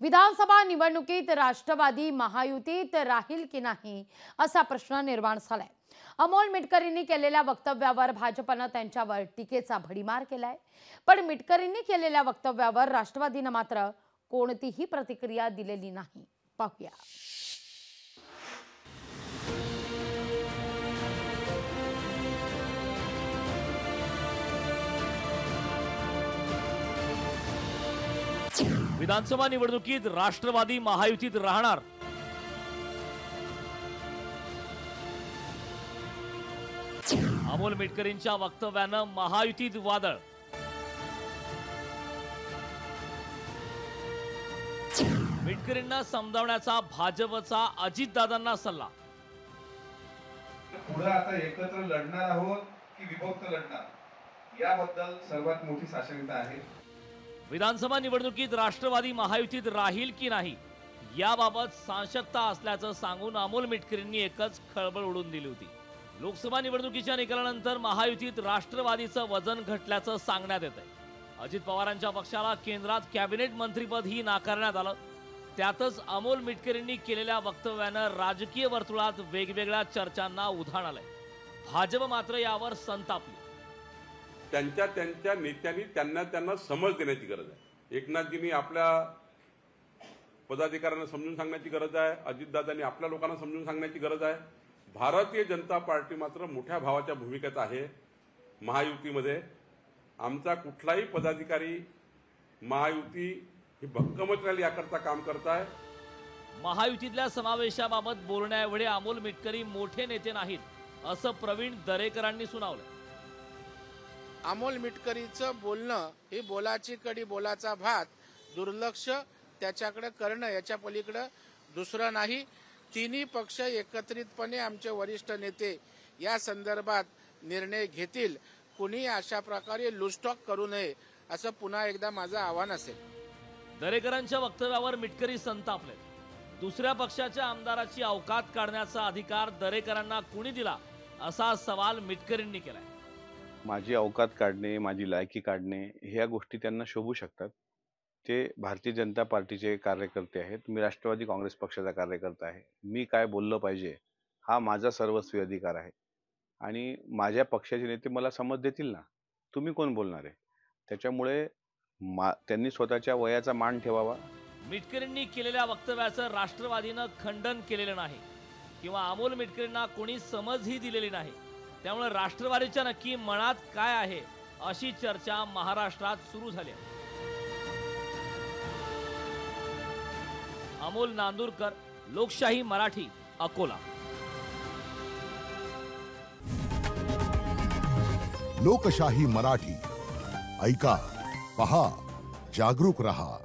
विधानसभा निवडणुकीत राष्ट्रवादी महायुतीत राहील की नाही असा प्रश्न निर्माण झालाय। अमोल मिटकरींनी केलेल्या वक्तव्यावर भाजपने त्यांच्यावर टीकेचा भडीमार केलाय। पण मिटकरींनी केलेल्या वक्तव्यावर राष्ट्रवादीने मात्र कोणतीही प्रतिक्रिया दिलेली नाही। पाहूया। विधानसभा निवडणुकीत राष्ट्रवादी महायुतीत राहणार। अमोल मिटकरींच्या वक्तव्याने महायुतीत वादळ। मिटकरींना समजावण्याचा भाजपचा अजितदादांना सल्ला। पुढे आता एकत्र लढणार आहोत की विभक्त लढणार याबद्दल सर्वात मोठी साशंकता आहे। विधानसभा निवडणुकीत राष्ट्रवादी महायुतीत राहील की नाही याबाबत साशंकता असल्याचं सांगून अमोल मिटकरींनी एकच खळबळ उडवून दिली होती। लोकसभा निवडणुकीच्या निकालानंतर महायुतीत राष्ट्रवादीचं वजन घटल्याचं सांगण्यात येतंय। अजित पवारांच्या पक्षाला केंद्रात कॅबिनेट मंत्रीपदही नाकारण्यात आलं। त्यातच अमोल मिटकरींनी केलेल्या वक्तव्यानं राजकीय वर्तुळात वेगवेगळ्या चर्चांना उधाण आलंय। भाजप मात्र यावर संतापली। त्यांच्या नेत्यांनी त्यांना समज देण्याची गरज आहे। एकनाथजींनी आपल्या पदाधिकाऱ्यांना समजून सांगण्याची गरज आहे। अजितदादांनी आपल्या लोकांना समजून सांगण्याची गरज आहे। भारतीय जनता पार्टी मात्र मोठ्या भावाच्या भूमिकेत आहे। महायुतीमध्ये आमचा कुठलाही पदाधिकारी महायुती ही भक्कमच राहील याकरता काम करत आहे। महायुतीतल्या समावेशाबाबत बोलण्याएवढे अमोल मिटकरी मोठे नेते नाहीत असं प्रवीण दरेकरांनी सुनावलं। अमोल मिटकरीचं बोलणं ही बोलाची कडी बोलाचा भात, दुर्लक्ष त्याच्याकडे करणं याच्या पलीकडे दुसरं नाही। तिन्ही पक्ष एकत्रितपणे आमचे वरिष्ठ नेते या संदर्भात निर्णय घेतील। कुणी अशा प्रकारे लुस्टॉक करू नये असं पुन्हा एकदा माझं आव्हान असेल। दरेकरांच्या वक्तव्यावर मिटकरी संतापले। दुसऱ्या पक्षाच्या आमदाराची अवकात काढण्याचा अधिकार दरेकरांना कुणी दिला असा सवाल मिटकरींनी केलाय। माझी अवकात काढणे, माझी लायकी काढणे ह्या गोष्टी त्यांना शोभू शकतात। ते भारतीय जनता पार्टीचे कार्यकर्ते आहेत। मी राष्ट्रवादी काँग्रेस पक्षाचा कार्यकर्ता आहे। मी काय बोललं पाहिजे हा माझा सर्वस्वी अधिकार आहे आणि माझ्या पक्षाचे नेते मला समज देतील ना। तुम्ही कोण बोलणार आहे? त्याच्यामुळे त्यांनी स्वतःच्या वयाचा मान ठेवावा। मिटकरींनी केलेल्या वक्तव्याचं राष्ट्रवादीनं खंडन केलेलं नाही किंवा अमोल मिटकरींना कोणी समजही दिलेली नाही। त्यामुळे राष्ट्रवादीच्या नक्की मनात काय आहे अशी चर्चा महाराष्ट्रात सुरू झाली आहे। अमोल नांदुरकर, लोकशाही मराठी, अकोला। लोकशाही मराठी ऐका, पहा, जागरूक रहा।